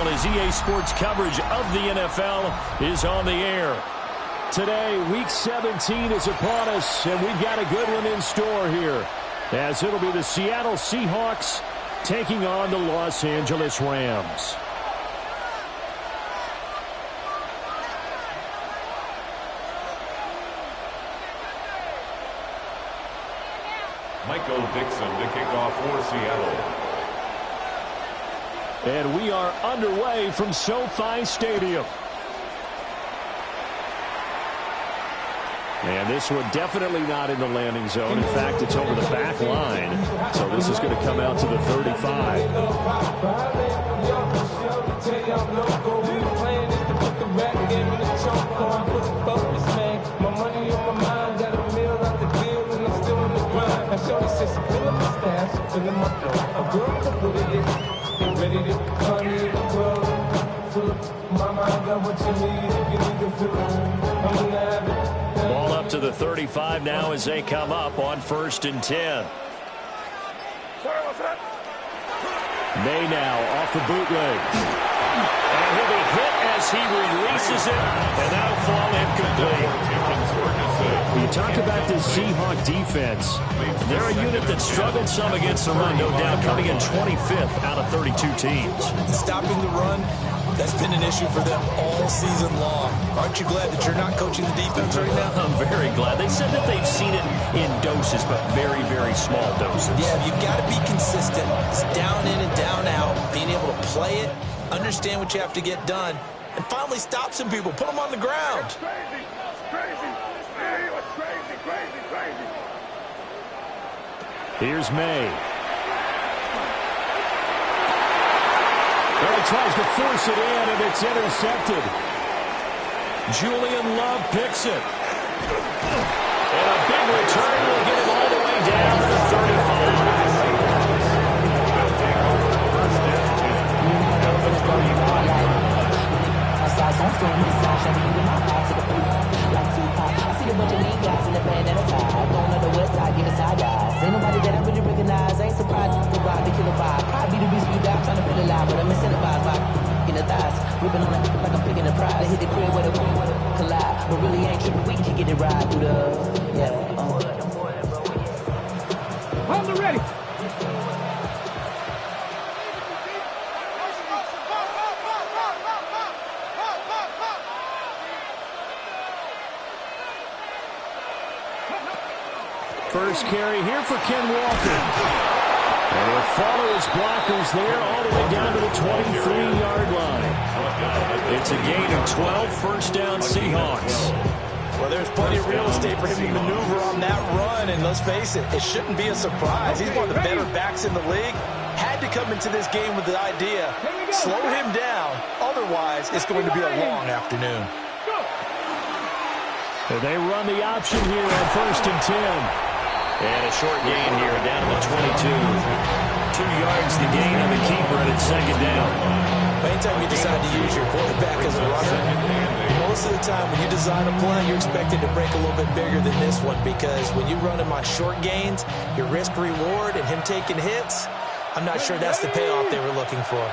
As EA Sports coverage of the NFL is on the air. Today, Week 17 is upon us, and we've got a good one in store here, as it'll be the Seattle Seahawks taking on the Los Angeles Rams. Michael Dixon to kick off for Seattle. And we are underway from SoFi Stadium. And this one definitely not in the landing zone. In fact, it's over the back line. So this is going to come out to the 35. Ball up to the 35 now as they come up on 1st and 10. May now off the bootleg. And he'll be hit as he releases it, and that'll fall incomplete. You talk about this Seahawk defense. They're a unit that struggled some against the run, no doubt, coming in 25th out of 32 teams. Stopping the run, that's been an issue for them all season long. Aren't you glad that you're not coaching the defense right now? I'm very glad. They said that they've seen it in doses, but very, very small doses. Yeah, you've got to be consistent. It's down in and down out, being able to play it, understand what you have to get done, and finally stop some people, put them on the ground. Here's May. Well, he tries to force it in, and it's intercepted. Julian Love picks it. And a big return will get him all the way down to the 35. Ain't nobody that I really recognize. Ain't surprised to ride the killer vibe. Probably the reason you die trying to feel alive, but I'm incentivized by in the thighs. Whipping on it like I'm picking a prize. I hit the crib with a collide, but really ain't tripping. We can get it right through the Hold it ready. First carry here for Ken Walker. And he'll follow his blockers there all the way down to the 23-yard line. It's a gain of 12, first down Seahawks. Well, there's plenty of real estate for him to maneuver on that run, and let's face it, it shouldn't be a surprise. He's one of the better backs in the league. Had to come into this game with the idea, slow him down, otherwise it's going to be a long afternoon. They run the option here on 1st and 10. And a short gain here down to the 22. 2 yards the gain on the keeper, and it's 2nd down. Anytime you decide to use your quarterback as a runner, most of the time when you design a play, you're expected to break a little bit bigger than this one, because when you run him on short gains, your risk-reward and him taking hits, I'm not sure that's the payoff they were looking for.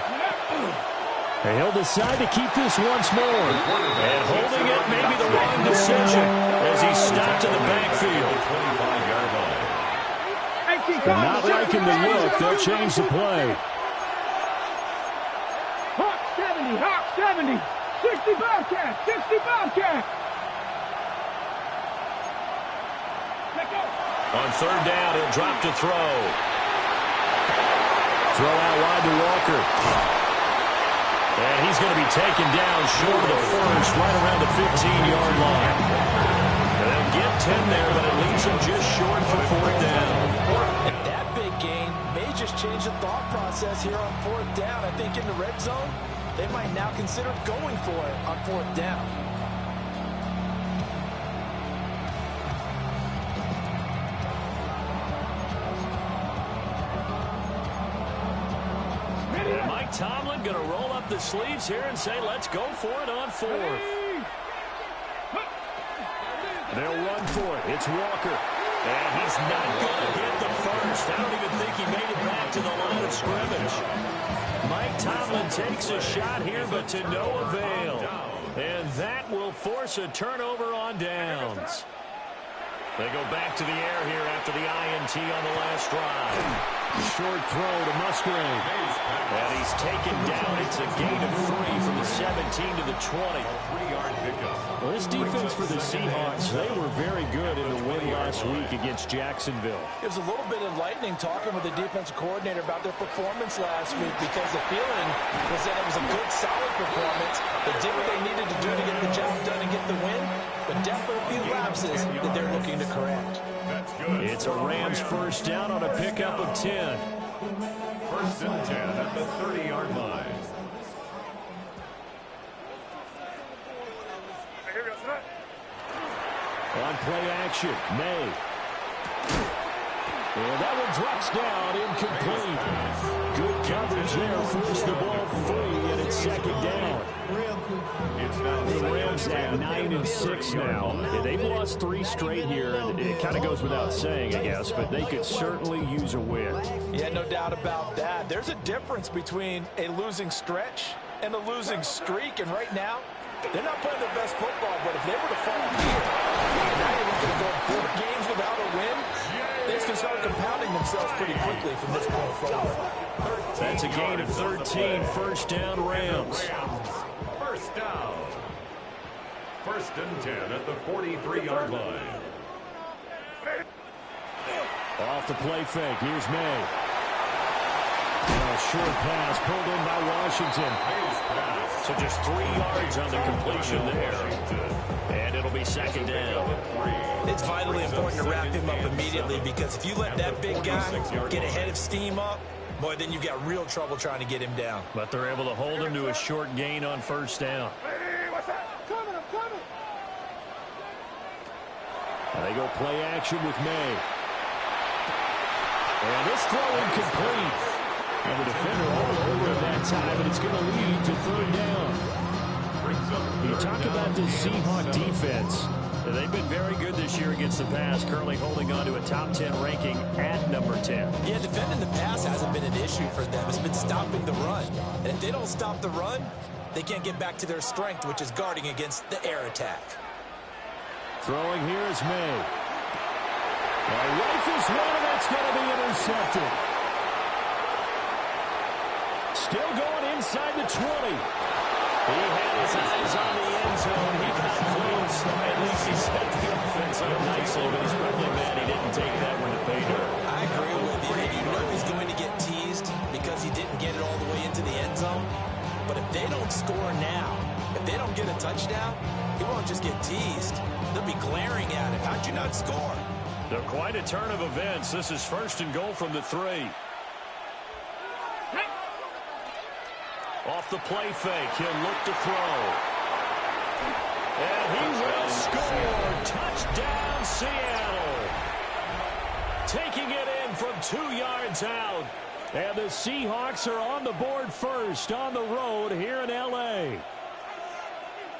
And he'll decide to keep this once more. And holding it may be the wrong decision as he's stopped in the backfield. They're not liking the look. They'll change the play. Hawk 70, Hawk 70. 60 Bobcat, 60 Bobcat. On 3rd down, he'll drop to throw. Throw out wide to Walker. And he's going to be taken down short of the first, right around the 15-yard line. And they'll get 10 there, but it leaves him just short for 4th down. And that big gain may just change the thought process here on 4th down. I think in the red zone, they might now consider going for it on 4th down. Mike Tomlin going to roll up the sleeves here and say, let's go for it on 4th. They'll run for it. It's Walker. And he's not going to get the first. I don't even think he made it back to the line of scrimmage. Mike Tomlin takes a shot here, but to no avail. And that will force a turnover on downs. They go back to the air here after the INT on the last drive. Short throw to Musgrave. And he's taken down. It's a gain of 3 from the 17 to the 20. Well, this defense for the Seahawks, they were very good in the win last week against Jacksonville. It was a little bit enlightening talking with the defensive coordinator about their performance last week because the feeling was that it was a good, solid performance. They did what they needed to do to get the job done and get the win, but definitely a few lapses that they're looking to correct. It's a Rams first down on a pickup of 10. First and 10 at the 30-yard line. On play action, May. And that one drops down, incomplete. Good coverage there, forced the ball free, and it's second down. The Rams at 9-6 now. And they've lost 3 straight here, and it kind of goes without saying, I guess, but they could certainly use a win. Yeah, no doubt about that. There's a difference between a losing stretch and a losing streak, and right now, they're not playing their best football, but if they were to fall here, now you're looking to go 4 games without a win, they can start compounding themselves pretty quickly from this point forward. That's a gain of 13, first down Rams. First down. First and 10 at the 43-yard line. Off the play fake, here's May. A short pass pulled in by Washington. So just 3 yards on the completion there. And it'll be second down. It's vitally important to wrap him up immediately because if you let that big guy get a head of steam up, boy, then you've got real trouble trying to get him down. But they're able to hold him to a short gain on first down. I'm coming. They go play action with May. And this throw incomplete. And the defender all over at that time, and it's going to lead to third down. You talk about this Seahawk defense. They've been very good this year against the pass, currently holding on to a top 10 ranking at number 10. Yeah, defending the pass hasn't been an issue for them. It's been stopping the run. And if they don't stop the run, they can't get back to their strength, which is guarding against the air attack. Throwing here is May. Rifles one, and that's going to be intercepted. Still going inside the 20. He had his eyes on the end zone. He got close. At least he set the offense up nicely, but he's probably mad he didn't take that one to pay dirt. I agree with you. And you know he's going to get teased because he didn't get it all the way into the end zone. But if they don't score now, if they don't get a touchdown, he won't just get teased. They'll be glaring at him. How'd you not score? They're quite a turn of events. This is first and goal from the 3. Off the play fake, he'll look to throw. And he will score. Touchdown, Seattle. Taking it in from 2 yards out. And the Seahawks are on the board first on the road here in L.A.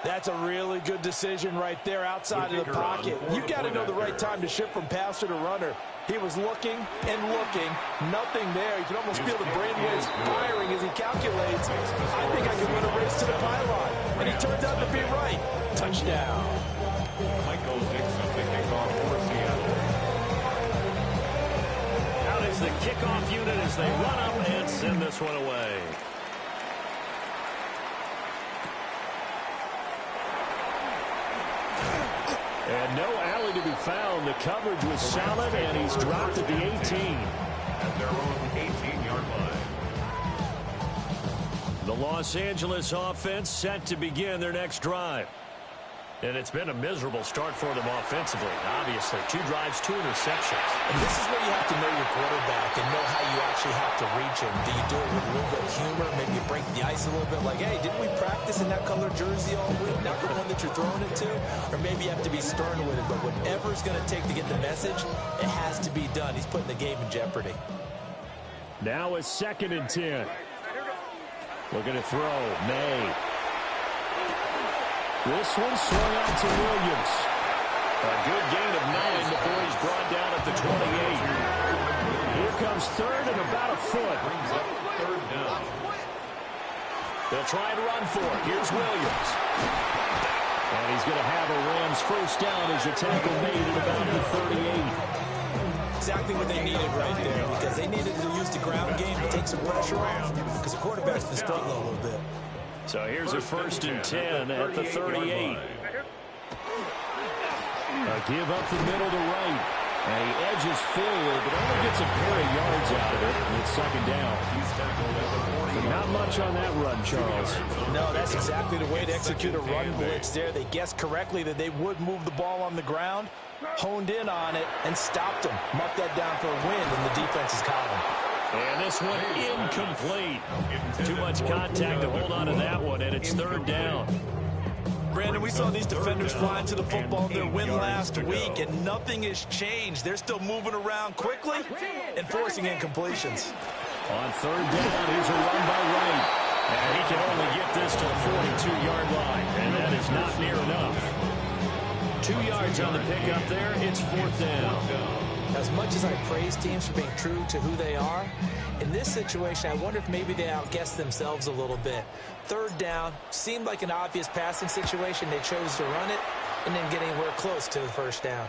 That's a really good decision right there outside of the pocket. You've got to know the right time to shift from passer to runner. He was looking and looking. Nothing there. You can almost feel the brainwaves firing as he calculates. I think I can win a race to the pylon. And he turns out to be right. Touchdown. Michael Dixon, the kickoff for Seattle. Out is the kickoff unit as they run up and send this one away. And no alley to be found. The coverage was solid, and he's dropped at the 18. At their own 18-yard line. The Los Angeles offense set to begin their next drive. And it's been a miserable start for them offensively, obviously. 2 drives, 2 interceptions. And this is where you have to know your quarterback and know how you actually have to reach him. Do you do it with a little bit of humor? Maybe you break the ice a little bit like, hey, didn't we practice in that color jersey all week? Not the one that you're throwing it to. Or maybe you have to be stern with it. But whatever it's going to take to get the message, it has to be done. He's putting the game in jeopardy. Now a 2nd and 10. Looking to throw. May. This one swung out to Williams. A good gain of 9 before he's brought down at the 28. Here comes 3rd and about a foot. Brings up 3rd down. They'll try and run for it. Here's Williams. And he's going to have a Rams first down as the tackle made at about the 38. Exactly what they needed right there, because they needed to use the ground game to take some pressure off, because the quarterback's been struggling a little bit. So here's a 1st and 10 at the 38. A give up the middle to right. And he edges forward, but only gets a pair of yards out of it. And it's 2nd down. Not much on that run, Charles. No, that's exactly the way to execute a run blitz there. They guessed correctly that they would move the ball on the ground, honed in on it, and stopped them. Marked that down for a win in the defense's column. And this one incomplete. Too much contact to hold on to that one, and it's 3rd down. Brandon, we saw these defenders flying to the football in their win last week, and nothing has changed. They're still moving around quickly and forcing incompletions. On 3rd down, here's a run by Wright. And he can only get this to the 42-yard line, and that is not near enough. 2 yards on the pickup there. It's 4th down. As much as I praise teams for being true to who they are, in this situation, I wonder if maybe they outguessed themselves a little bit. 3rd down, seemed like an obvious passing situation. They chose to run it and didn't get anywhere close to the 1st down.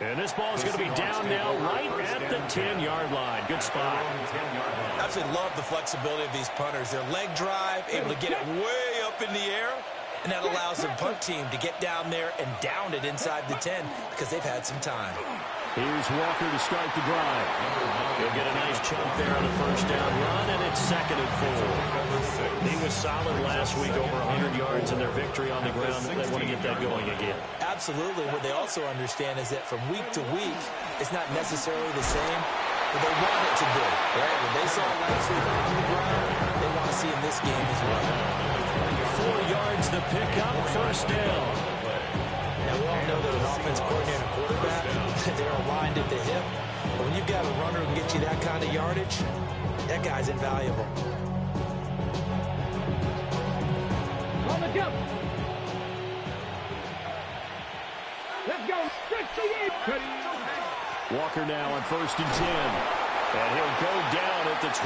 And this ball is going to be down now right at the 10-yard line. Good spot. I absolutely love the flexibility of these punters. Their leg drive, able to get it way up in the air, and that allows the punt team to get down there and down it inside the 10 because they've had some time. Here's Walker to start the drive. He'll get a nice chunk there on the 1st down run, and it's 2nd and 4. He was solid last week, over 100 yards in their victory on the ground. They want to get that going again. Absolutely. What they also understand is that from week to week, it's not necessarily the same, but they want it to be. Right? When they saw it last week on the ground, they want to see in this game as well. 4 yards the pickup, 1st down. Now, we all know that an offense coordinator and a quarterback, they're aligned at the hip. But when you've got a runner who can get you that kind of yardage, that guy's invaluable. On the jump. Let's go. 68. Walker now on 1st and 10. And he'll go down at the 26,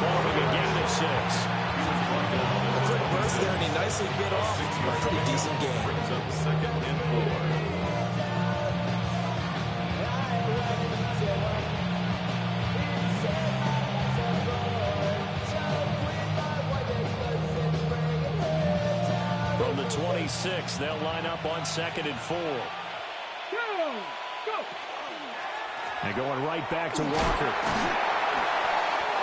following a gain of 6. A quick burst there, and he nicely bit off a pretty decent game. Brings up 2nd and 4. From the 26, they'll line up on 2nd and 4. Go. And going right back to Walker.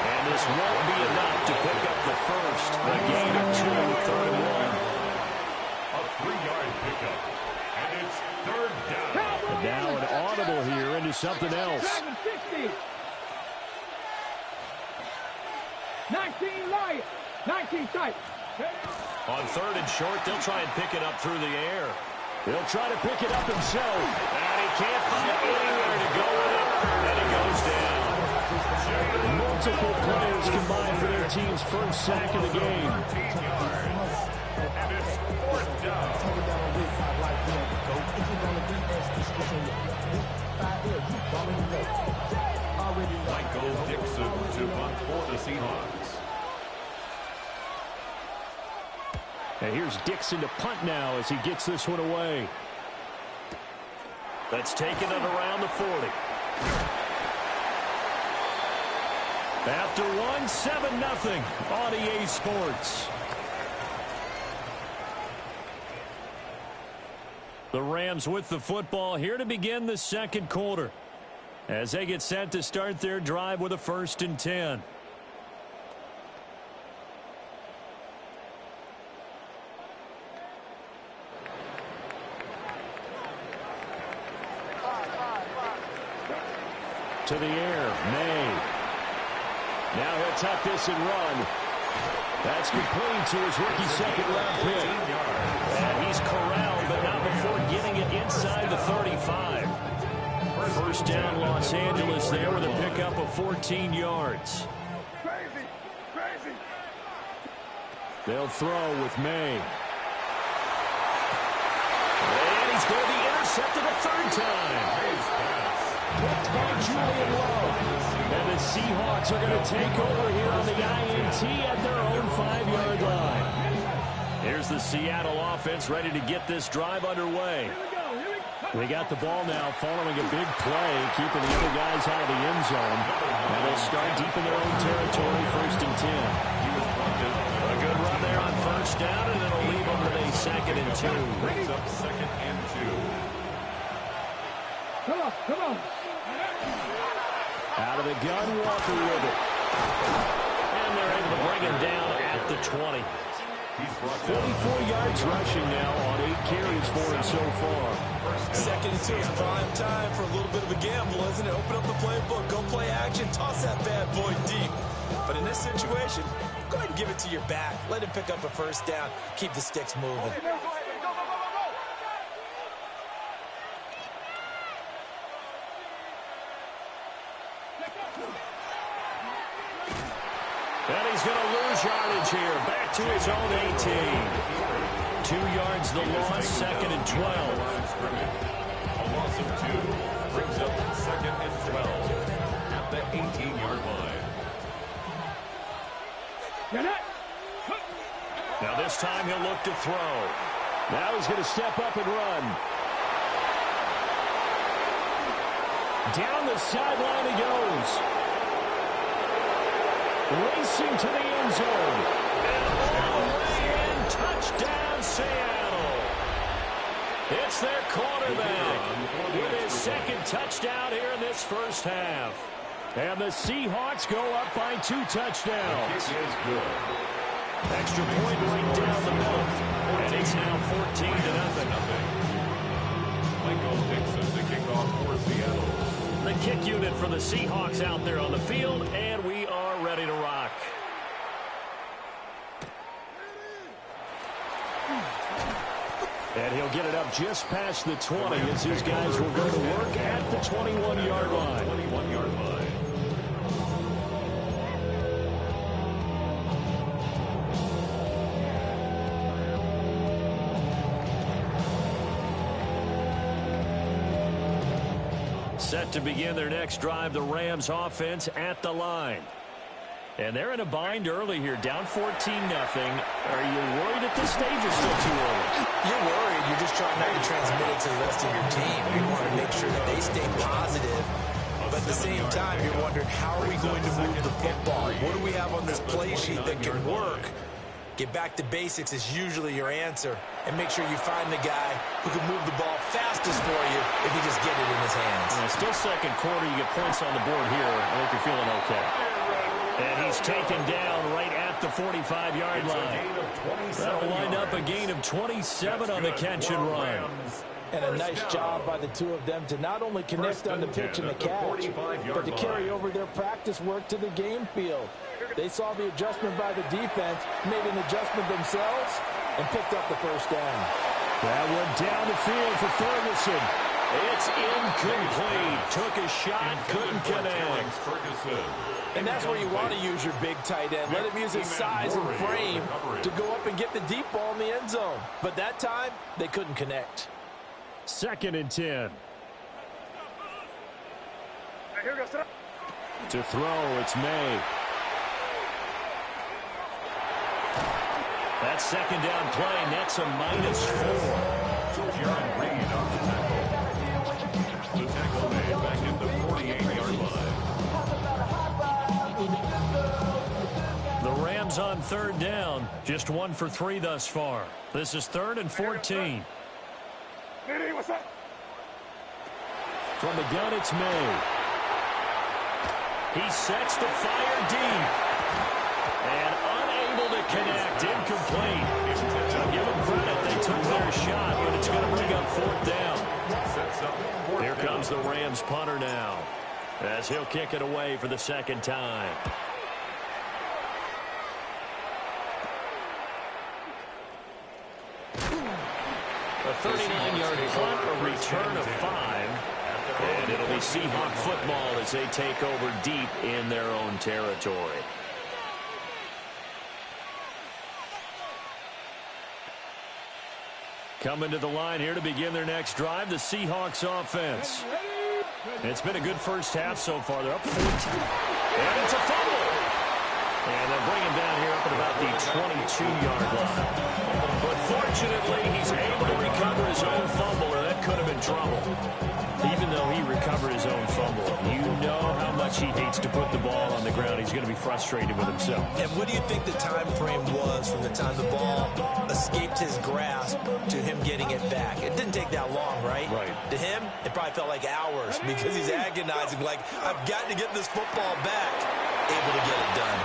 And this won't be enough to pick up the first. A gain of 2, 3rd and 1. A 3-yard pickup. And it's 3rd down. And now an audible here into something else. 760. 19 light. 19 tight. On 3rd and short, they'll try and pick it up through the air. He'll try to pick it up himself. And he can't find anywhere to go with it. And it goes down. Multiple players combined for their team's first sack of the game. 13 yards. And it's 4th down. Michael Dixon to punt for the Seahawks. And here's Dixon to punt now as he gets this one away. That's taken it around the 40. After one, 7-0 on EA Sports. The Rams with the football here to begin the 2nd quarter as they get set to start their drive with a 1st and 10. To the air, May. Now he'll tuck this and run. That's complete to his rookie 2nd-round pick. And he's corralled, but not before getting it inside the 35. 1st down, Los Angeles there with a pickup of 14 yards. They'll throw with May. And he's going to be intercepted a 3rd time. Picked by Julian Love. And the Seahawks are going to take over here on the INT at their own 5-yard line. Here's the Seattle offense ready to get this drive underway. They got the ball now following a big play, keeping the other guys out of the end zone. Now they'll start deep in their own territory, 1st and 10. A good run there on 1st down, and it'll leave them with a 2nd and 2. Brings up 2nd and 2. Come on, come on. Out of the gun, Walker with it. And they're able to bring him down at the 20. 44 yards rushing now on 8 carries for him so far. 2nd and 2 is prime time for a little bit of a gamble, isn't it? Open up the playbook, go play action, toss that bad boy deep. But in this situation, go ahead and give it to your back. Let him pick up a 1st down. Keep the sticks moving. And he's going to lose yardage here. Back to his own 18. 2 yards the loss, 2nd and 12. A loss of 2 brings up 2nd and 12 at the 18-yard line. Now this time he'll look to throw. Now he's going to step up and run. Down the sideline he goes. Racing to the end zone. And all the way in. Touchdown, Seattle. It's their quarterback with his 2nd touchdown here in this 1st half. And the Seahawks go up by 2 touchdowns. Kick is good. Extra point right down the middle. And it's now 14-0. Michael Dixon to kick off for Seattle. The kick unit for the Seahawks out there on the field, and we are ready to rock. And he'll get it up just past the 20 as his guys will go to work at the 21-yard line. 21-yard line. Set to begin their next drive, the Rams offense at the line. And they're in a bind early here, down 14-0. Are you worried at this stage or still too early? You're worried. You're just trying not to transmit it to the rest of your team. You want to make sure that they stay positive. But at the same time, you're wondering, how are we going to move the football? What do we have on this play sheet that can work? Get back to basics is usually your answer. And make sure you find the guy who can move the ball fastest for you if you just get it in his hands. Still 2nd quarter, you get points on the board here. I think you're feeling okay. And he's taken down right at the 45-yard line. That'll wind up a gain of 27 on the catch and run. And a nice job by the two of them to not only connect on the pitch and the catch, but to carry over their practice work to the game field. They saw the adjustment by the defense, made an adjustment themselves, and picked up the 1st down. That went down the field for Ferguson. It's incomplete. Took a shot, couldn't connect. And that's where you want to use your big tight end. Let him use his size and frame to go up and get the deep ball in the end zone. But that time, they couldn't connect. 2nd and 10. To throw, it's May. That 2nd down play nets a -4. Jaron Reed on the tackle. The tackle made back at the 48-yard line. The Rams on 3rd down. Just 1 for 3 thus far. This is 3rd and 14. From the gun, it's May. He sets the fire deep. And unable to connect. Incomplete. Give them credit. They took their shot, but it's going to bring up 4th down. Here comes the Rams punter now, as he'll kick it away for the 2nd time. A 39-yard punt, a return of 5. And it'll be Seahawk football as they take over deep in their own territory. Coming to the line here to begin their next drive, the Seahawks offense. It's been a good first half so far. They're up 14. And it's a fumble. And they'll bring him down here up at about the 22-yard line. But fortunately, he's able to recover his own fumble, or that could have been trouble. Even though he recovered his own fumble, you know how much he hates to put the ball on the ground. He's going to be frustrated with himself. And what do you think the time frame was from the time the ball escaped his grasp to him getting it back? It didn't take that long, right? Right. To him, it probably felt like hours because he's agonizing, like, I've got to get this football back. Able to get it done.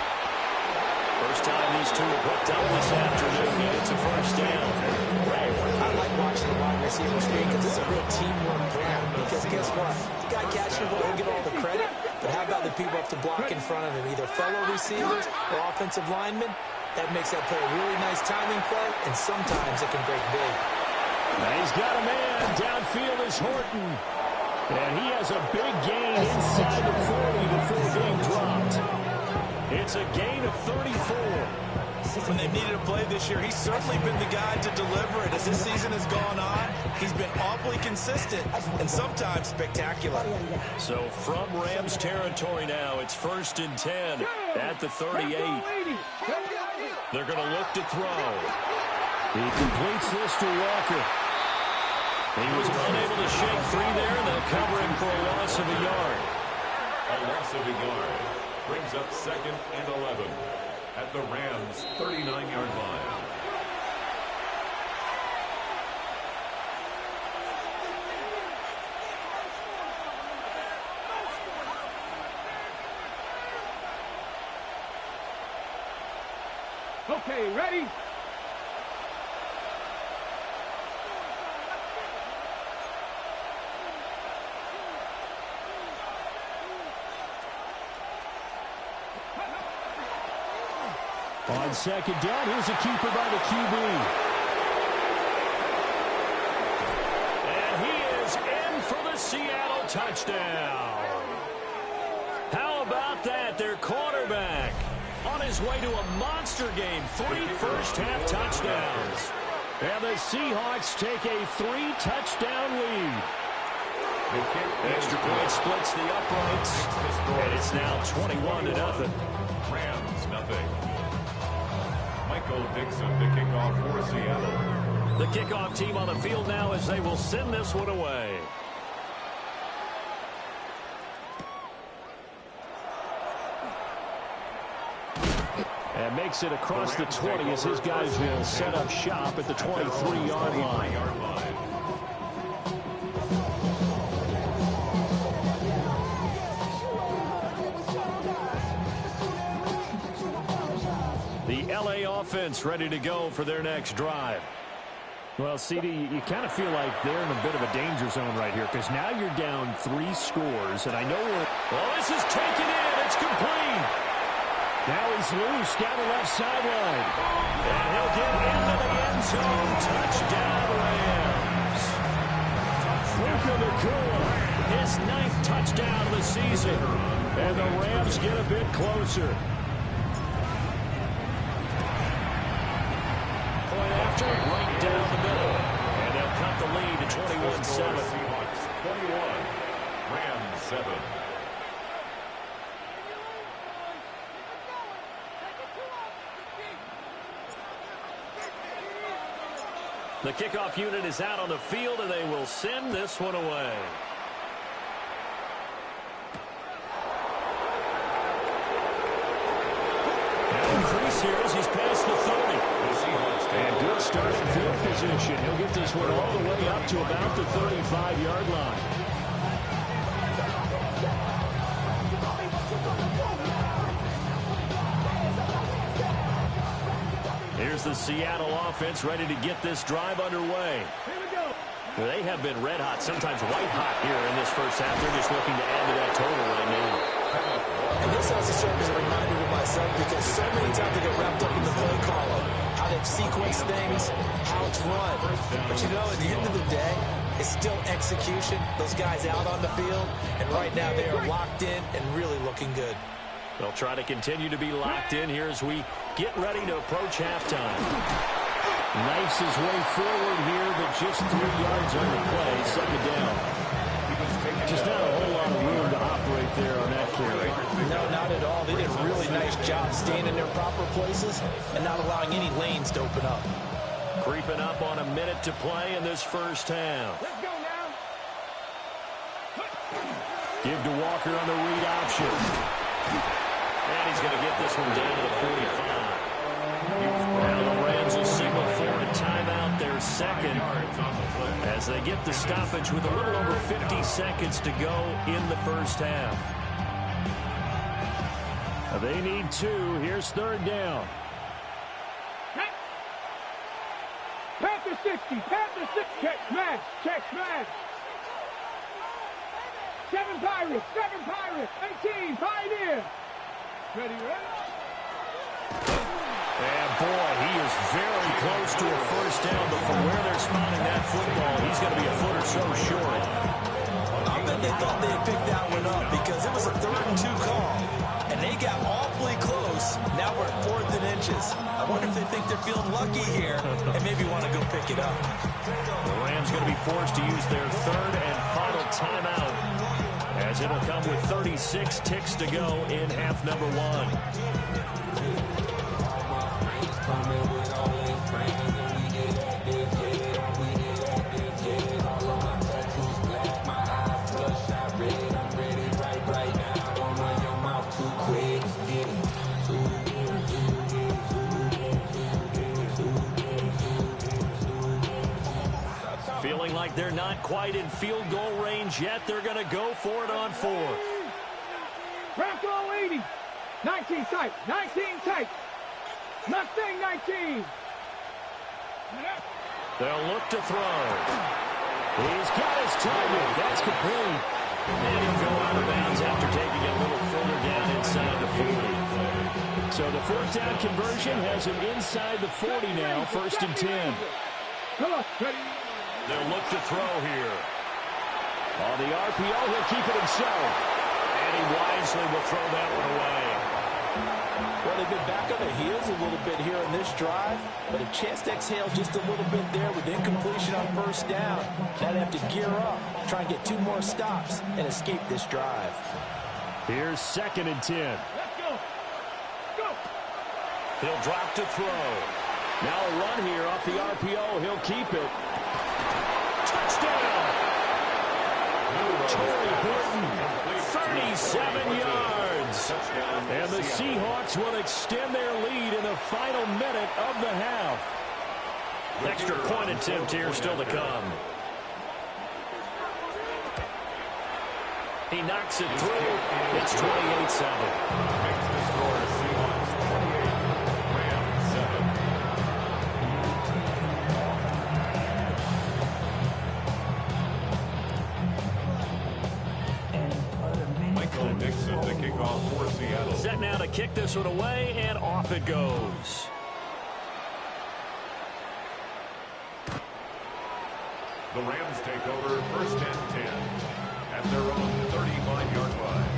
First time these two have hooked up this afternoon, and it's a first down. I like watching the wide receiver screen because it's a real teamwork game. Because guess what? The guy catching the ball will get all the credit, but how about the people up to block in front of him, either fellow receivers or offensive linemen? That makes that play a really nice timing play, and sometimes it can break big. Now he's got a man. Downfield is Horton. And he has a big gain inside the 40 before being dropped. It's a gain of 34. When they've needed a play this year, he's certainly been the guy to deliver it. As this season has gone on, he's been awfully consistent and sometimes spectacular. So from Rams territory now, it's 1st and 10 at the 38. They're going to look to throw. He completes this to Walker. He was unable to shake free there, and they'll cover him for a loss of a yard. A loss of a yard brings up 2nd and 11 at the Rams' 39-yard line. Okay, ready? On 2nd down, here's a keeper by the QB. And he is in for the Seattle touchdown. How about that? Their quarterback on his way to a monster game. 3 first-half touchdowns. And the Seahawks take a 3-touchdown lead. Extra point splits the uprights. And it's now 21-0. Rams, nothing. Michael Dixon to kick off for Seattle. The kickoff team on the field now as they will send this one away. And makes it across the 20 as his guys will set up shop at the 23-yard line. The LA offense ready to go for their next drive. Well, CD, you kind of feel like they're in a bit of a danger zone right here because now you're down 3 scores, and I know we're... Well, this is taken in. It's complete. Now he's loose down the left sideline. And he'll get into the end zone. Touchdown, Rams. Puka Nacua, his 9th touchdown of the season. And the Rams get a bit closer. Point after, right down the middle. And they'll cut the lead to 21-7. Seahawks 21, Rams 7. The kickoff unit is out on the field, and they will send this one away. Now increase here as he's past the 30. And good starting field position. He'll get this one all the way up to about the 35-yard line. Here's the Seattle offense ready to get this drive underway. They have been red hot, sometimes white hot here in this first half. They're just looking to add to that total right now. And this has to serve as a reminder to myself because so many times I get wrapped up in the play caller, how they sequence things, how it's run. But you know, at the end of the day, it's still execution. Those guys out on the field, and right now they are locked in and really looking good. They'll try to continue to be locked in here as we get ready to approach halftime. Knifes his way forward here, but just 3 yards on the play. 2nd down. Just not a whole they did a really nice job staying in their proper places and not allowing any lanes to open up. Creeping up on a minute to play in this first half. Let's go now. Give to Walker on the read option. And he's going to get this one down to the 45. Now the Rams will signal for a timeout, their second, as they get the stoppage with a little over 50 seconds to go in the first half. They need 2. Here's third down. Panther 60. Panther 6. Check smash. Check smash. 7 Pirates. 7 Pirates. 18. Pioneer. Ready, ready? And boy, he is very close to a first down, but from where they're spotting that football, he's going to be a foot or so short. I bet they thought they had picked that one up because it was a 3rd and 2 call, and they got awfully close. Now we're at 4th and inches. I wonder if they think they're feeling lucky here and maybe want to go pick it up. The Rams going to be forced to use their 3rd and final timeout, as it'll come with 36 ticks to go in half number 1. Feeling like they're not quite in field goal range yet. They're going to go for it on 4th. Bronco 80. 19 tight. 19 tight. Mustang 19. They'll look to throw. He's got his target. That's complete. And he'll go out of bounds after taking it a little further down inside the 40. So the 4th down conversion has him inside the 40 now. 1st and 10. Come on, ready. They'll look to throw here. On the RPO, he'll keep it himself. And he wisely will throw that one away. Well, they've been back on their heels a little bit here in this drive, but a chance to exhale just a little bit there with incompletion on 1st down. Now they have to gear up, try and get 2 more stops, and escape this drive. Here's 2nd and 10. Let's go. Go. He'll drop to throw. Now a run here off the RPO. He'll keep it. Touchdown! Torrey Horton, 37 yards. And the Seahawks will extend their lead in the final minute of the half. Extra point attempt here still to come. He knocks it through. It's 28-7. Makes the score Seahawks 28, Rams 7. Michael Nixon to kick off for Seattle. Set now to kick this one away, and off it goes. The Rams take over 1st and 10 at their own 35-yard line.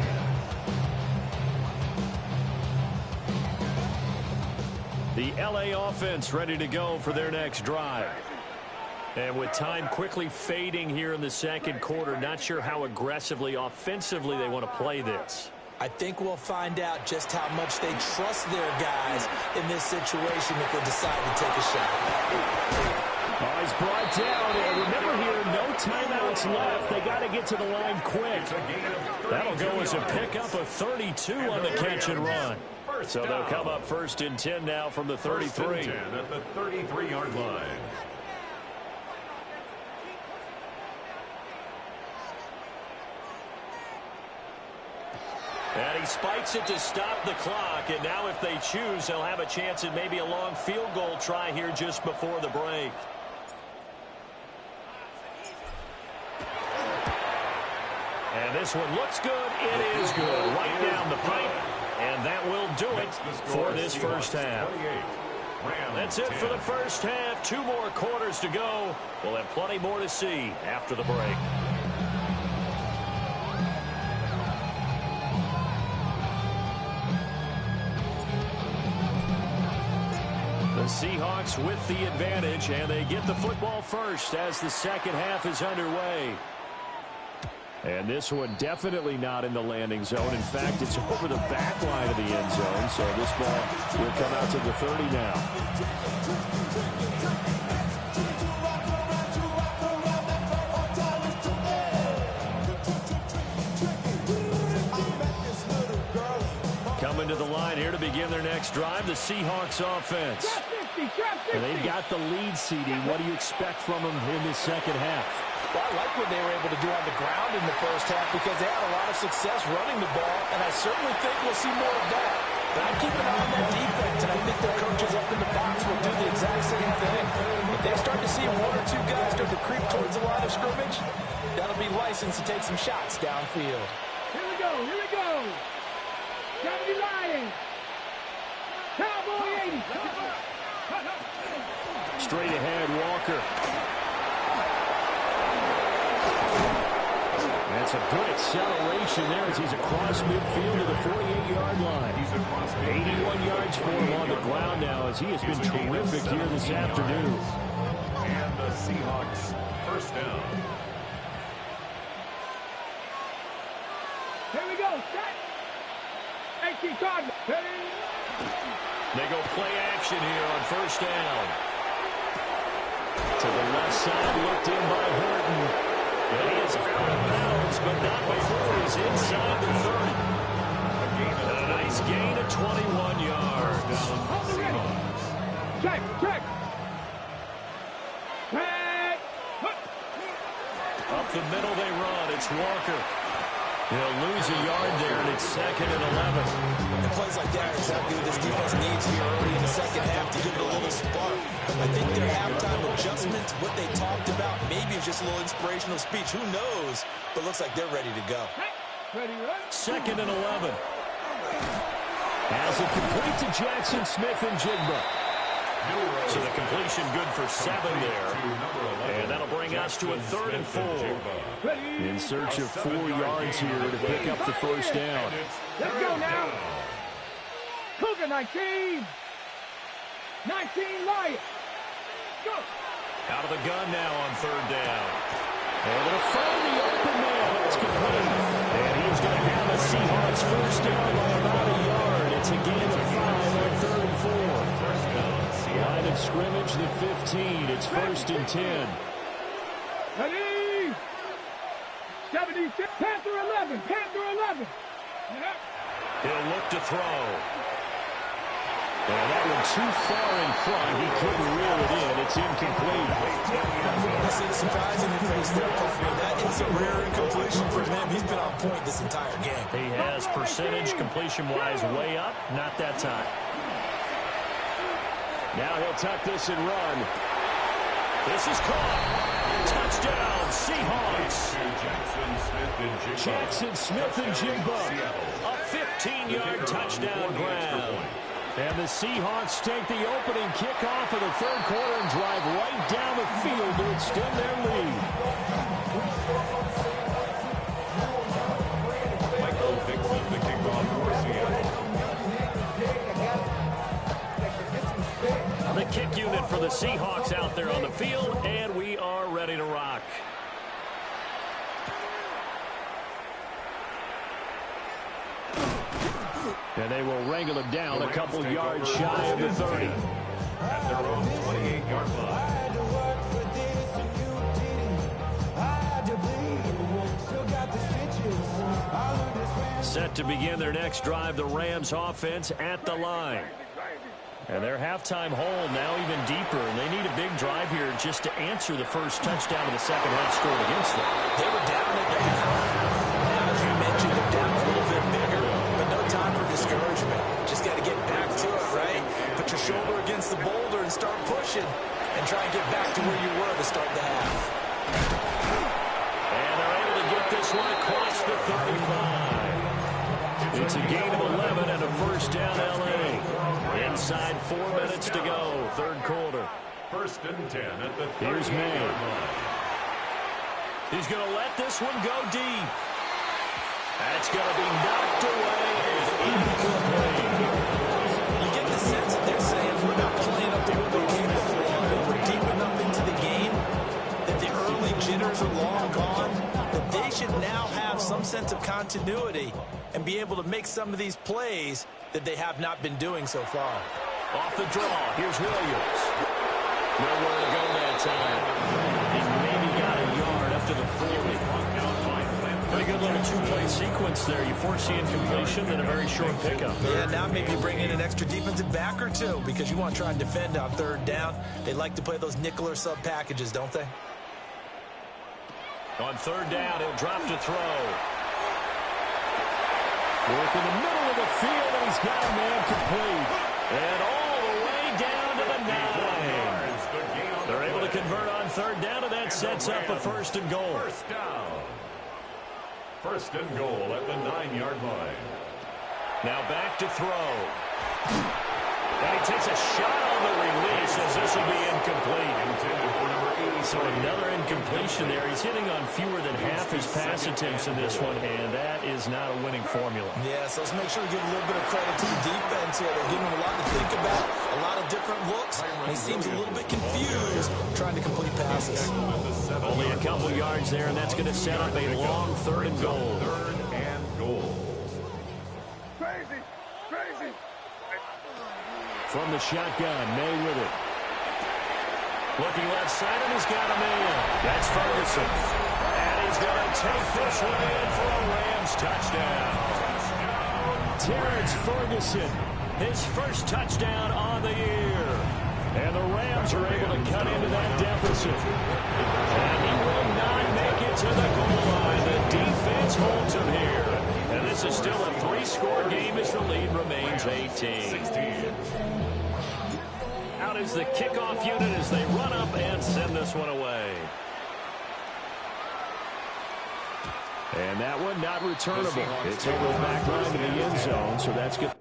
The LA offense ready to go for their next drive. And with time quickly fading here in the 2nd quarter, not sure how aggressively, offensively they want to play this. I think we'll find out just how much they trust their guys in this situation if they decide to take a shot. Oh, he's brought down. And remember here, no timeouts left. They got to get to the line quick. That'll go as a pickup of 32 on the catch and run. So they'll come up 1st and 10 now from the 33. 1st and 10 at the 33-yard line. And he spikes it to stop the clock. And now if they choose, they'll have a chance at maybe a long field goal try here just before the break. And this one looks good. It is good. Right down the pipe. And that will do it for this first half. That's it for the first half. 2 more quarters to go. We'll have plenty more to see after the break. The Seahawks with the advantage, and they get the football first as the second half is underway. And this one definitely not in the landing zone. In fact, it's over the back line of the end zone. So this ball will come out to the 30 now. Coming to the line here to begin their next drive, the Seahawks offense. And they've got the lead, CD. What do you expect from them in the second half? Well, I like what they were able to do on the ground in the first half because they had a lot of success running the ball, and I certainly think we'll see more of that. But I keep an eye on that defense, and I think their coaches up in the box will do the exact same thing. If they start to see one or two guys start to creep towards the line of scrimmage, that'll be license to take some shots downfield. Here we go, here we go. 70 Lions. Cowboy 80. Straight ahead, Walker. That's a good acceleration there as he's across midfield to the 48-yard line. 81 yards for him on the ground now as he has been terrific here this afternoon. And the Seahawks first down. Here we go, set. 18 Cardinals. They go play action here on first down. To the left side, looked in by Horton. And he is out of bounds, but not before he's inside the 30. And a nice gain of 21 yards. Check, check. Check. Up the middle they run. It's Walker. He'll lose a yard there, and it's 2nd and 11. And plays like that are exactly what this defense needs here early in the second half to give it a little spark. I think their halftime adjustments, what they talked about, maybe it's just a little inspirational speech. Who knows? But looks like they're ready to go. Ready, ready. 2nd and 11. As it complete to Jackson Smith and Jigba. So the completion good for 7 there. And that'll bring us to a 3rd and 4. In search of 4 yards here to pick up the first down. Let's go now. Cougar 19. 19 Lions. Go. Out of the gun now on 3rd down. And going to find the open man. It's complete. And he's going to have a Seahawks first down by about a yard. It's a gain of 5 on 3rd and 4. Line of scrimmage, the 15. It's 1st and 10. Ready. 76. Panther 11. Panther 11. He'll look to throw. And that one too far in front. He couldn't reel it in. It's incomplete. I see the surprise in your face there, Coffee. That is a rare incompletion for him. He's been on point this entire game. He has percentage completion-wise way up. Not that time. Now he'll tuck this and run. This is caught. Touchdown, Seahawks. Jackson Smith and Jigba. A 15-yard touchdown grab. And the Seahawks take the opening kickoff of the 3rd quarter and drive right down the field to extend their lead. Michael picks up the kickoff for Seattle. The kick unit for the Seahawks out there on the field, and we are ready to rock. And they will wrangle him down a couple yards shy of the 30. At their own 28-yard line. Set to begin their next drive, the Rams offense at the line. And their halftime hole now even deeper, and they need a big drive here just to answer the first touchdown of the second half scored against them. They were down at the half. Now, as you mentioned, they're down a little bit bigger, but no time for discouragement. Just got to get back to it, right? Put your shoulder against the boulder and start pushing, and try and get back to where you were to start the half. And they're able to get this one across the 35. It's a gain of 11 and a first down, L.A. Inside 4 minutes to go, 3rd quarter. 1st and 10 at the 30. Here's May. He's going to let this one go deep. That's going to be knocked away and incomplete. You get the sense that they're saying we're not playing up to what we came before, and we're deep enough into the game that the early jitters are long gone, that they they should now have some sense of continuity and be able to make some of these plays that they have not been doing so far. Off the draw, here's Williams. Nowhere to go that time. He maybe got a yard up to the 40. Pretty good little two-play sequence there. You force the incompletion, then a very short pickup. Yeah, now maybe bring in an extra defensive back or two because you want to try and defend on third down. They like to play those nickel or sub packages, don't they? On third down, he'll drop to throw. Work in the middle of the field, and he's got a man complete. And all the way down to the 9. They're able to convert on third down, and that sets up a first and goal. First down. First and goal at the 9-yard line. Now back to throw. And he takes a shot on the release as this will be incomplete. Intended for number 80. So another incompletion there. He's hitting on fewer than half his pass attempts in this one, and that is not a winning formula. Yeah, so let's make sure we give a little bit of credit to the defense here. They're giving him a lot to think about, a lot of different looks, and he seems a little bit confused trying to complete passes. Only a couple yards there, and that's going to set up a long third and goal. Third and goal. Crazy, crazy. From the shotgun, May with it. Looking left side, and he's got a man. That's Ferguson. And he's going to take this one in for a Rams touchdown. Terrence Ferguson, his first touchdown on the year. And the Rams are able to cut into that deficit. And he will not make it to the goal line. The defense holds him here. And this is still a 3-score game as the lead remains 18. Out is the kickoff unit as they run up and send this one away. And that one not returnable. It's over the back line to the end zone, so that's good.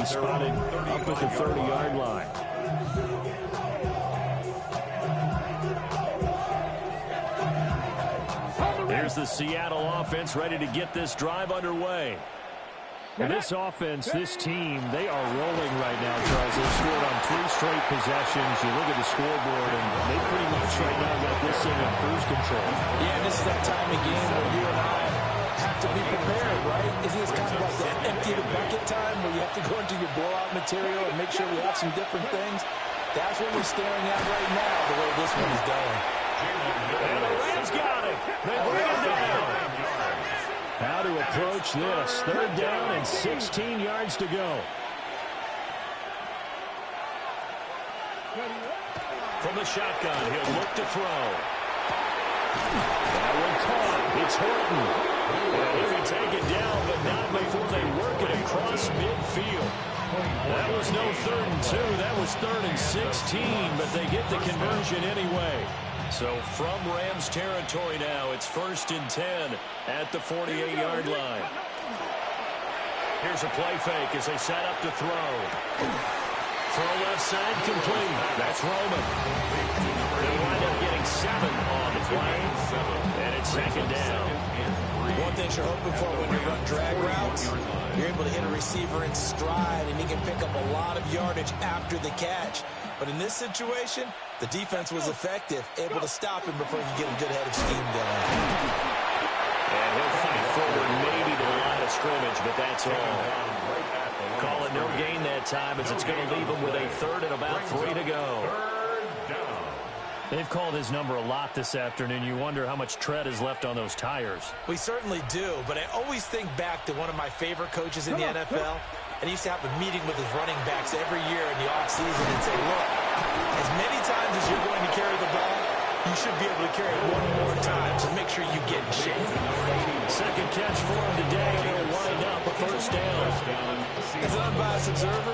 Spotted up at the 30-yard line. Here's the Seattle offense ready to get this drive underway. And this offense, this team, they are rolling right now, Charles. They've scored on 3 straight possessions. You look at the scoreboard, and they pretty much right now got this thing in cruise control. Yeah, and this is that time of game where you and I have to be prepared, right? Isn't this kind of like the empty the bucket time where you have to go into your blowout material and make sure we have some different things? That's what we're staring at right now, the way this one is going. And the Rams got it. They bring it down. How to approach this. Third down and 16 yards to go. From the shotgun, he'll look to throw. That one caught. It's Horton. And here he take it down, but not before they work it across midfield. That was no 3rd and 2. That was 3rd and 16, but they get the conversion anyway. So from Rams territory now, it's 1st and 10 at the 48-yard line. Here's a play fake as they set up to throw. Throw left side complete. That's Roman. They wind up getting 7 on the play. And it's 2nd down. one thing you're hoping for when you run drag routes, you're able to hit a receiver in stride, and he can pick up a lot of yardage after the catch. But in this situation, the defense was effective, able to stop him before he could get a good head of steam going. And he'll fight forward maybe to the line of scrimmage, but that's all. Call it no gain that time as it's going to leave him with a third and about 3 to go. They've called his number a lot this afternoon. You wonder how much tread is left on those tires. We certainly do, but I always think back to one of my favorite coaches in the NFL, and he used to have a meeting with his running backs every year in the offseason and say, look, as many times as you're going to carry the ball, you should be able to carry it one more time, so make sure you get in shape. Second catch for him today, and he'll wind up a first down. As an unbiased observer,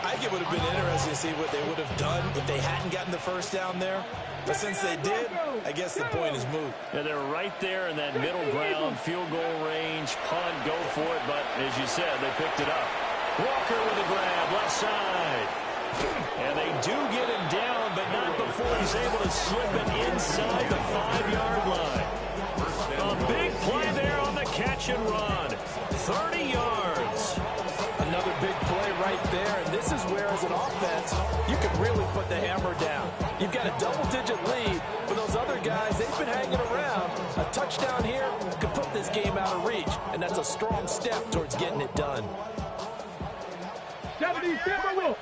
I think it would have been interesting to see what they would have done if they hadn't gotten the first down there. But since they did, I guess the point is moot. Yeah, they're right there in that middle ground, field goal range, punt, go for it. But as you said, they picked it up. Walker with a grab, left side. And they do get him down, but not before he's able to slip it inside the 5-yard line. A big play there on the catch and run. 30 yards. Another big play right there, and this is where, as an offense, you can really put the hammer down. You've got a double-digit lead, but those other guys, they've been hanging around. A touchdown here could put this game out of reach, and that's a strong step towards getting it done. 70, Timberwolf.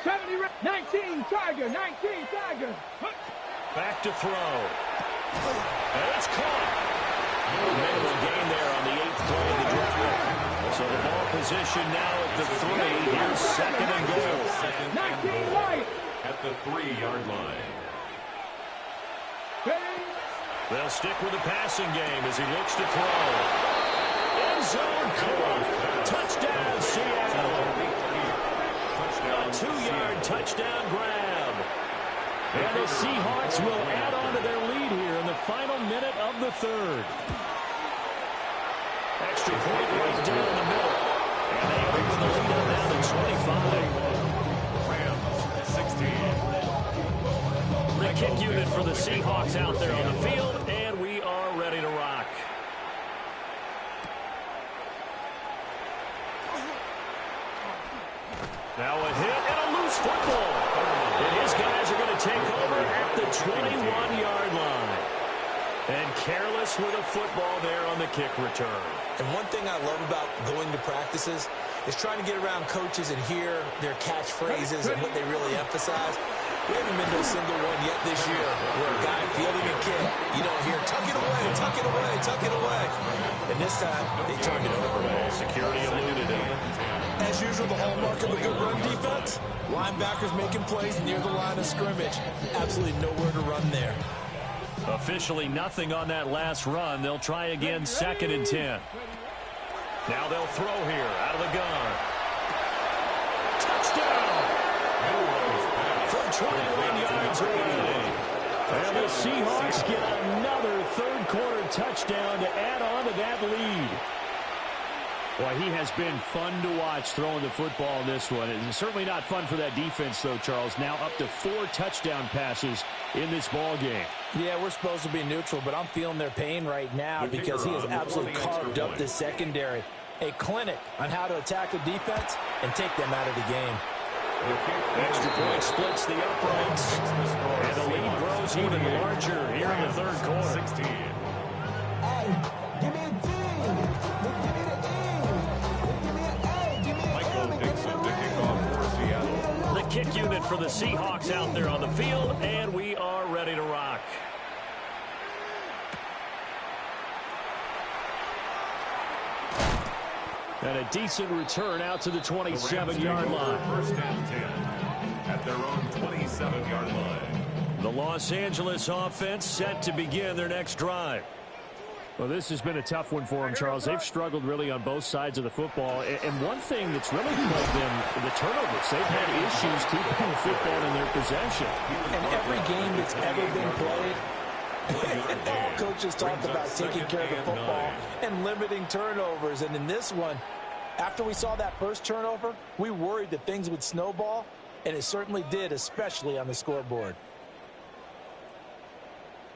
70, 19, Tiger, 19, Tiger. Back to throw. And it's caught. Minimal gain there on the 8th play of the drive. So the ball position now at the 3. Here's second and goal. 19, Light. At the 3-yard line. They'll stick with the passing game as he looks to throw. End zone caught. Touchdown, Seattle. A 2-yard touchdown grab. And the Seahawks will add on to their lead here in the final minute of the 3rd. Extra point right down the middle. And they open the lead up now to 25. Rams, 16. The kick unit for the Seahawks out there on the field, and we are ready to rock. Now a hit and a loose football. And his guys are going to take over at the 21-yard line. And careless with a football there on the kick return. And one thing I love about going to practices is trying to get around coaches and hear their catchphrases and what they really emphasize. We haven't been to a single one yet this year where a guy fielding a kick, you don't hear, tuck it away, tuck it away, tuck it away. And this time, they turned it over. Security eluded him. As usual, the hallmark of a good run defense, linebackers making plays near the line of scrimmage. Absolutely nowhere to run there. Officially nothing on that last run. They'll try again, 2nd and 10. Now they'll throw here out of the gun. Touchdown! From 21 yards away. And the Seahawks get another third-quarter touchdown to add on to that lead. Boy, he has been fun to watch throwing the football in this one. It's certainly not fun for that defense, though, Charles. Now up to 4 touchdown passes in this ball game. Yeah, we're supposed to be neutral, but I'm feeling their pain right now because he has absolutely carved up the secondary. A clinic on how to attack a defense and take them out of the game. Extra point splits the uprights. And the lead grows even larger here in the third quarter. 16. Give me a D. Give me the E. Give me an A. Give me an Michael Dixon to kick off for Seattle. The kick unit for the Seahawks out there on the field, and we are ready to rock. And a decent return out to the 27-yard line. First and 10 at their own 27-yard line. The Los Angeles offense set to begin their next drive. Well, this has been a tough one for them, Charles. They've struggled really on both sides of the football. And one thing that's really plagued them, the turnovers. They've had issues keeping the football in their possession. And every game that's ever been played, all coaches talk about taking care of the football and limiting turnovers. And in this one, after we saw that first turnover, we worried that things would snowball, and it certainly did, especially on the scoreboard.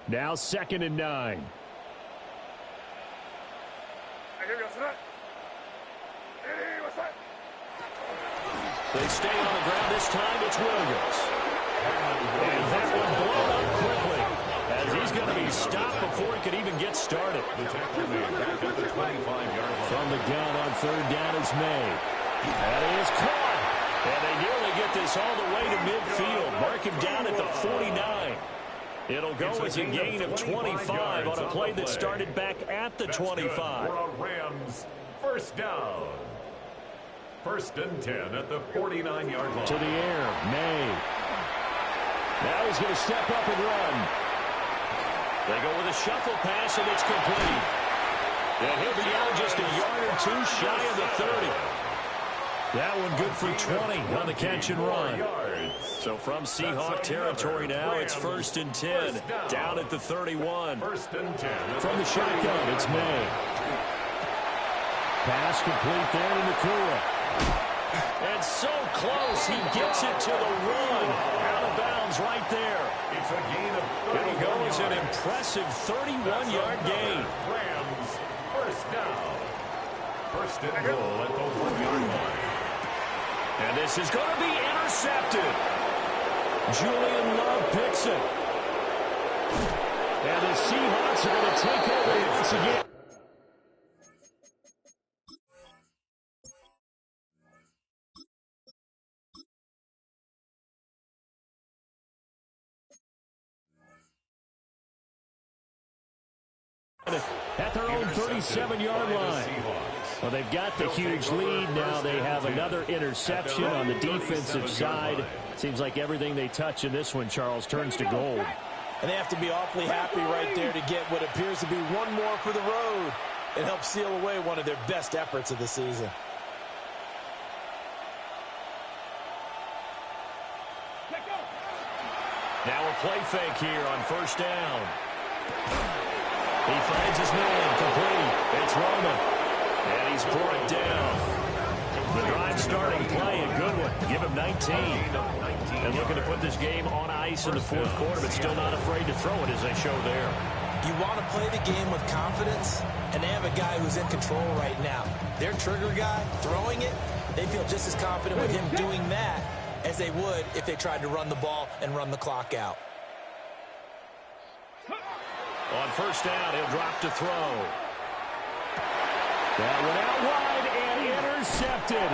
Now 2nd and 9. They stay on the ground. This time it's Williams. And that one blown up quickly as he's going to be stopped before he could even get started. From the gun on third down is May. That is caught. And they nearly get this all the way to midfield. Mark him down at the 49. It'll go as a gain of 25 on a play that started back at the 25. Rams first down. First and 10 at the 49-yard line. To the air, May. Now he's going to step up and run. They go with a shuffle pass, and it's complete. And he'll be out just a yard or two shy of the 30. That one good for 20 on the catch and run. So from Seahawk territory now, it's first and 10. Down at the 31. First and 10. From the shotgun, it's May. Pass complete there to Nakua. And so close, he gets it to the one. Out of bounds right there. It's a gain of 30. It'll go as an impressive 31-yard gain. Rams first down. First and goal at the 1-yard line. And this is going to be intercepted. Julian Love picks it. And the Seahawks are going to take over once again. At their own 37-yard line. Well, they've got the huge lead. Now they have another interception on the defensive side. Seems like everything they touch in this one, Charles, turns to gold. And they have to be awfully happy right there to get what appears to be one more for the road. It helps seal away one of their best efforts of the season. Now a play fake here on first down. He finds his man, complete. It's Roman. And he's brought down. The drive starting play, a good one. Give him 19. And looking to put this game on ice in the fourth quarter, but still not afraid to throw it as they show there. You want to play the game with confidence, and they have a guy who's in control right now. Their trigger guy, throwing it, they feel just as confident with him doing that as they would if they tried to run the ball and run the clock out. On first down, he'll drop to throw. That one out wide and intercepted.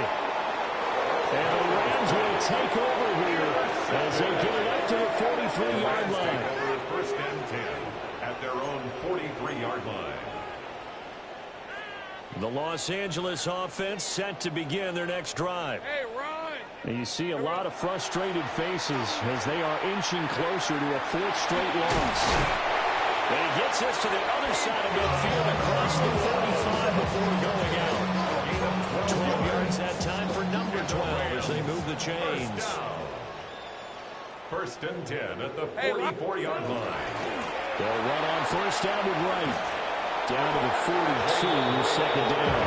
And the Rams will take over here as they get it up to the 43-yard line. First and 10 at their own 43-yard line. The Los Angeles offense set to begin their next drive. Hey, Ron. And you see a lot of frustrated faces as they are inching closer to a fourth straight loss. And he gets us to the other side of midfield across the 35 before going out. 12 yards that time for number 12 as they move the chains. First and 10 at the 44-yard line. They'll run on first down with Wright. Down to the 42, second down.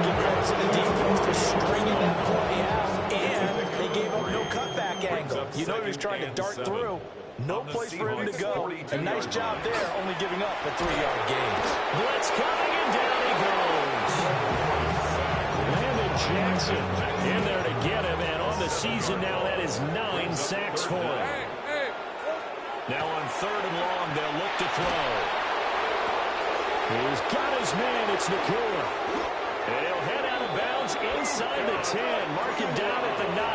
Give credit to the defense for stringing that play out, and they gave up no cutback angle. You know he was trying to dart through. No place for him to go. A nice job there, only giving up a 3-yard gain. Blitz coming, and down he goes. Landon Jackson in there to get him, and on the season now, that is 9 sacks for him. Now on third and long, they'll look to throw. He's got his man, it's Nakua. And he'll head out of bounds inside the 10, mark him down at the 9.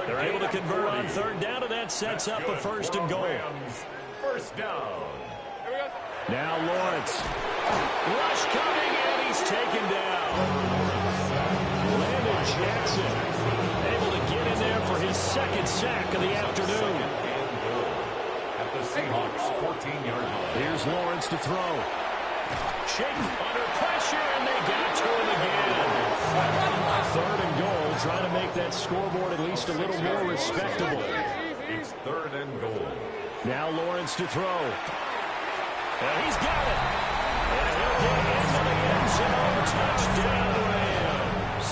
They're able to convert on third down, and that sets up a first and goal. First down. Now Lawrence. Rush coming, and he's taken down. Landon Jackson able to get in there for his second sack of the afternoon. At the Seahawks 14-yard line. Here's Lawrence to throw. Shaken under pressure, and they got to him again. Third and goal, trying to make that scoreboard at least a little more respectable. It's third and goal. Now Lawrence to throw. And he's got it. And he'll get into the end zone. Touchdown, Rams.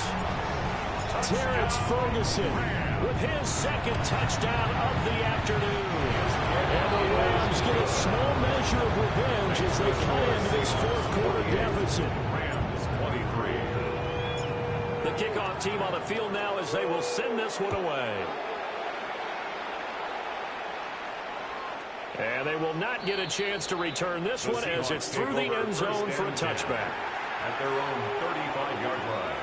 Terrence Ferguson with his second touchdown of the afternoon. And the Rams get a small measure pressure of revenge as they cut into this fourth-quarter deficit. Rams 23. The kickoff team on the field now as they will send this one away. And they will not get a chance to return this one as it's through the end zone for a touchback. At their own 35-yard line.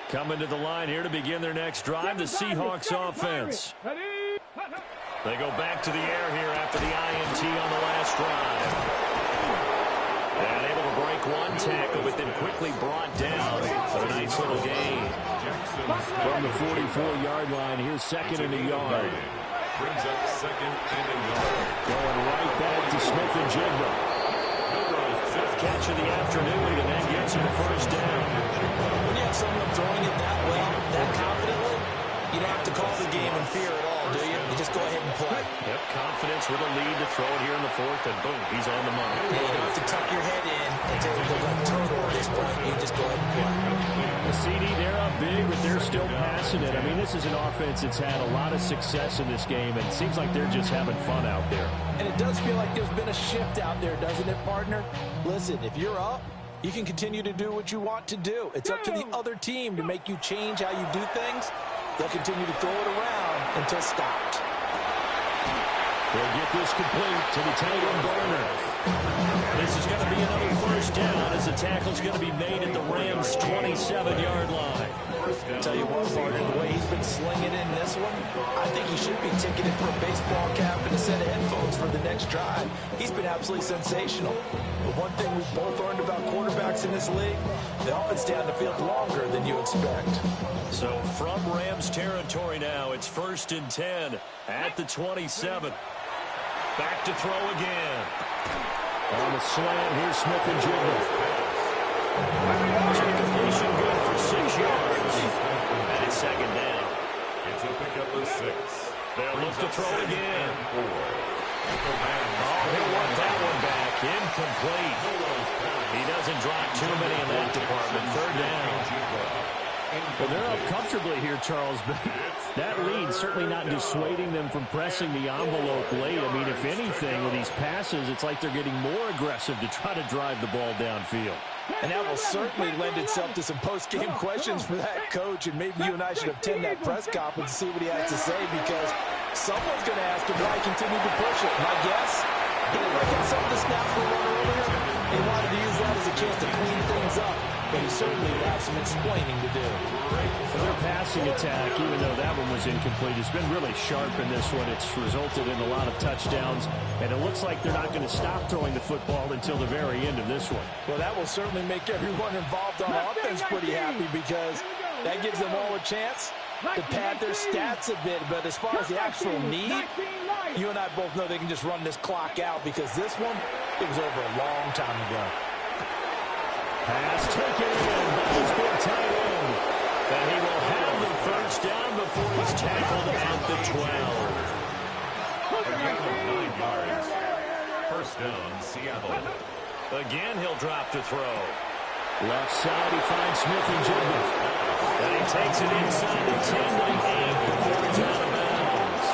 Coming to the line here to begin their next drive, the Seahawks offense. They go back to the air here after the INT on the last drive. And able to break one tackle, but then quickly brought down for a nice little gain. From the 44-yard line, here's second and a yard. Brings up second and a yard. Going right back to Smith-Njigba. Fifth catch of the afternoon, and that gets him the first down. When you have someone throwing it that well, that confidently, you don't have to call the game in fear at all, do you? You just go ahead and play. Yep, confidence with a lead to throw it here in the fourth, and boom, he's on the money. Yeah, you don't have to tuck your head in and take it like turtle at this point. You just go ahead and play. The CD, they're up big, but they're still passing it. I mean, this is an offense that's had a lot of success in this game, and it seems like they're just having fun out there. And it does feel like there's been a shift out there, doesn't it, partner? Listen, if you're up, you can continue to do what you want to do. It's up to the other team to make you change how you do things. They'll continue to throw it around until stopped. They'll get this complete to the tight end Garner. This is going to be another first down as the tackle's going to be made at the Rams' 27-yard line. I'll tell you what, partner, the way he's been slinging in this one, I think he should be ticketed for a baseball cap and a set of headphones for the next drive. He's been absolutely sensational. But one thing we've both learned about quarterbacks in this league, they often stay on the field longer than you expect. So from Rams territory now, it's 1st and 10 at the 27. Back to throw again. On the slant, here's Smith-Njigba. Completion good for 6 yards. And it's second down. It's a pickup of 6. They'll look to throw again. Oh, he'll work that one back. Incomplete. He doesn't drop too many in that department. Third down. Well, they're up comfortably here, Charles, but that lead certainly not dissuading them from pressing the envelope late. I mean, if anything, with these passes, it's like they're getting more aggressive to try to drive the ball downfield. And that will certainly lend itself to some post-game questions for that coach, and maybe you and I should attend that press conference and see what he has to say, because someone's going to ask him why he continued to push it. My guess, he didn't like some of the snaps we run earlier. He wanted to use that as a chance to clean things up, but he certainly will have some explaining to do. Their passing attack, even though that one was incomplete, has been really sharp in this one. It's resulted in a lot of touchdowns, and it looks like they're not going to stop throwing the football until the very end of this one. Well, that will certainly make everyone involved on offense pretty happy, because that gives them all a chance to pad their stats a bit. But as far as the actual need, you and I both know they can just run this clock out, because this one, it was over a long time ago. Pass taken in by his big tight end. And he will have the first down before he's tackled at the 12. Again, 9 yards. First down, Seattle. Again, he'll drop to throw. Left side, he finds Smith-Njigba. And he takes it inside the 10 to the 8 before he's out of bounds.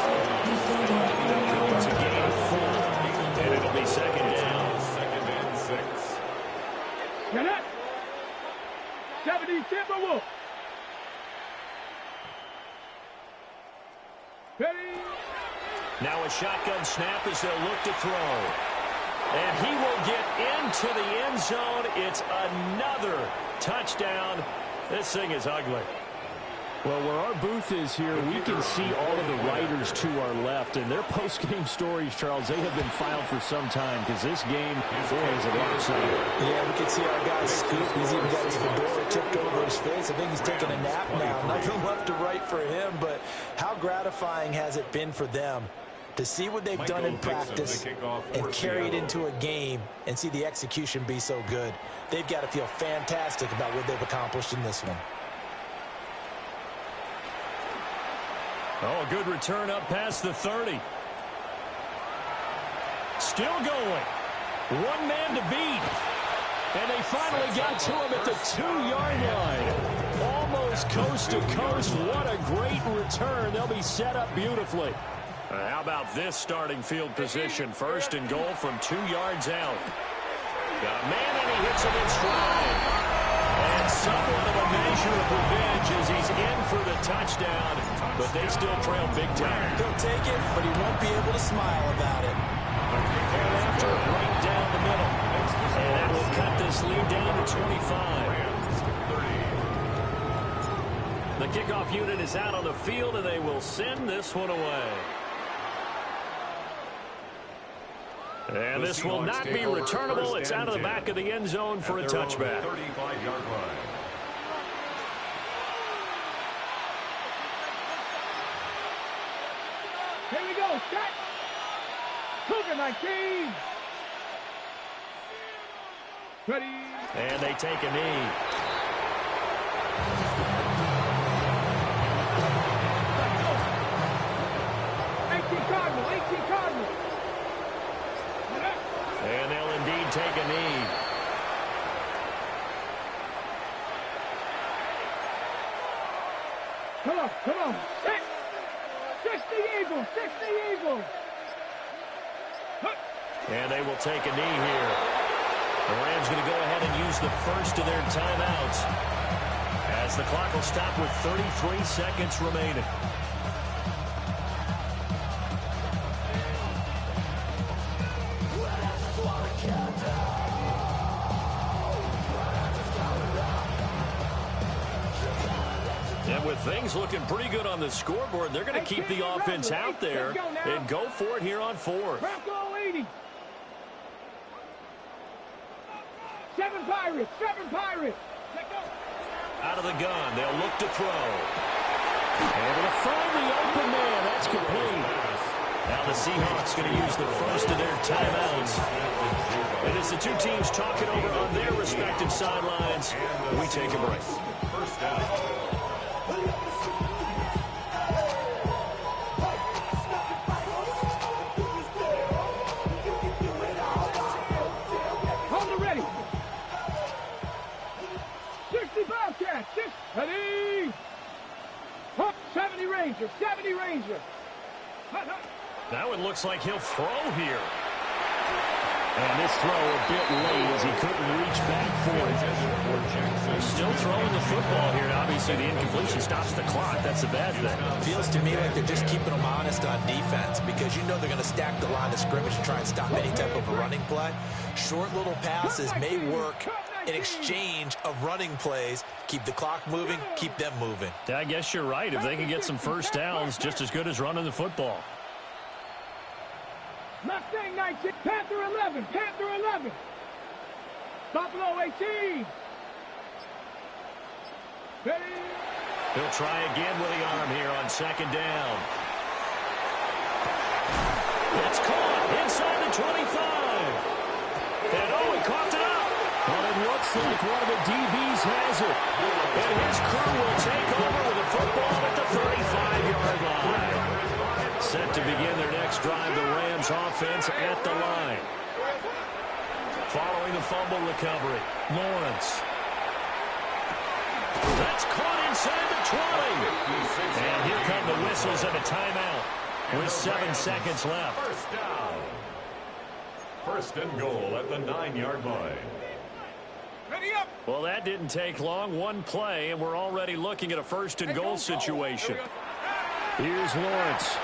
It's a gain of 4. And it'll be second down. Second and 6. Get it. 70 Timberwolves. Ready. Now a shotgun snap as they'll look to throw. And he will get into the end zone. It's another touchdown. This thing is ugly. Well, where our booth is here, we can see all of the writers to our left. And their post-game stories, Charles, they have been filed for some time, because this game, boy, is a rock solid. Yeah, we can see our guy Scoop. He's even got his fedora tipped over his face. I think he's taking a nap now. Nothing left to write for him, but how gratifying has it been for them to see what they've done in practice and carry it into a game and see the execution be so good. They've got to feel fantastic about what they've accomplished in this one. Oh, a good return up past the 30. Still going. One man to beat. And they finally got to him at the 2-yard line. Almost goes coast to coast. What a great return. They'll be set up beautifully. How about this starting field position? First and goal from 2 yards out. Got a man, and he hits him in stride. And somewhat of a measure of revenge as he's in for the touchdown, but they still trail big time. He'll take it, but he won't be able to smile about it. And after, right down the middle. And that will cut this lead down to 25. The kickoff unit is out on the field, and they will send this one away. And this will not be returnable. It's out of the back of the end zone for a touchback. 35-yard line. Here we go. Set. Cougar 19. Ready. And they take a knee. Cardinal. 18 Cardinal. And they'll indeed take a knee. Come on, come on. 60 Eagles, 60 Eagles. And they will take a knee here. The Rams going to go ahead and use the first of their timeouts as the clock will stop with 33 seconds remaining. And with things looking pretty good on the scoreboard, they're going to keep the offense out there and go for it here on fourth. Bronco 80. 7 Pirates, 7 Pirates. Let go. Out of the gun, they'll look to throw. Able to find the open man. That's complete. Now the Seahawks going to use the first of their timeouts. And as the two teams talk it over on their respective sidelines, we take a break. First down. Ready! 70 Ranger, 70 Ranger. Now it looks like he'll throw here. And this throw a bit late as he couldn't reach back for it. Still throwing the football here. Obviously, the incompletion stops the clock. That's a bad thing. Feels to me like they're just keeping them honest on defense because you know they're going to stack the line of scrimmage and try and stop any type of a running play. Short little passes may work in exchange of running plays. Keep the clock moving, keep them moving. Yeah, I guess you're right. If they can get some first downs, just as good as running the football. Mustang 19, Panther 11, Panther 11. Buffalo 18. Ready? He'll try again with the arm here on second down. It's caught inside the 25. And oh, he coughed it up. Well, it looks like one of the DBs has it. And his crew will take over with the football at the 35-yard line. Set to begin their next drive, the Rams offense at the line. Following the fumble recovery, Lawrence. That's caught inside the 20. And here come the whistles and a timeout with 7 seconds left. First down. First and goal at the 9-yard line. Ready up. Well, that didn't take long. One play, and we're already looking at a first and goal situation. Here's Lawrence.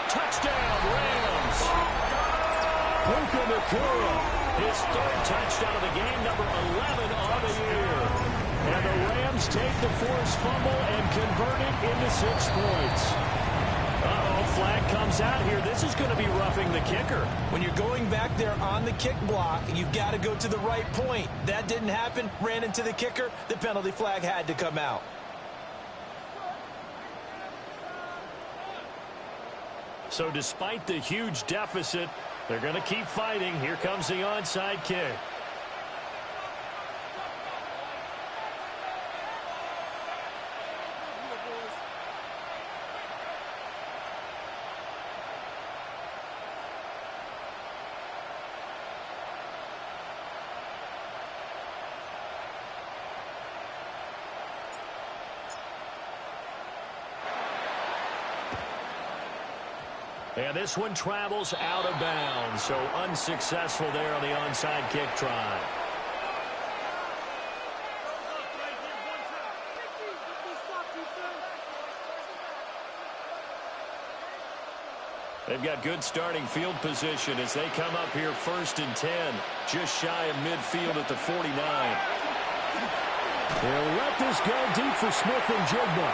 Touchdown, Rams. Puka Nakua, his third touchdown of the game, number 11 on the year. And the Rams take the forced fumble and convert it into 6 points. Uh-oh, flag comes out here. This is going to be roughing the kicker. When you're going back there on the kick block, you've got to go to the right point. That didn't happen. Ran into the kicker. The penalty flag had to come out. So despite the huge deficit, they're going to keep fighting. Here comes the onside kick. And this one travels out of bounds, so unsuccessful there on the onside kick try. They've got good starting field position as they come up here 1st and 10, just shy of midfield at the 49. They'll let this go deep for Smith and Jigba.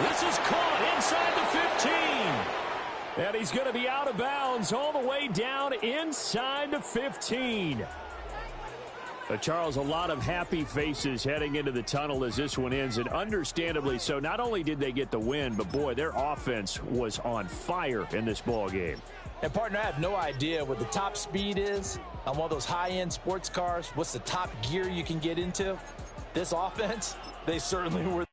This is caught inside the 15. And he's going to be out of bounds all the way down inside the 15. Charles, a lot of happy faces heading into the tunnel as this one ends, and understandably so. Not only did they get the win, but, boy, their offense was on fire in this ball game. And, partner, I have no idea what the top speed is on one of those high-end sports cars. What's the top gear you can get into? This offense, they certainly were.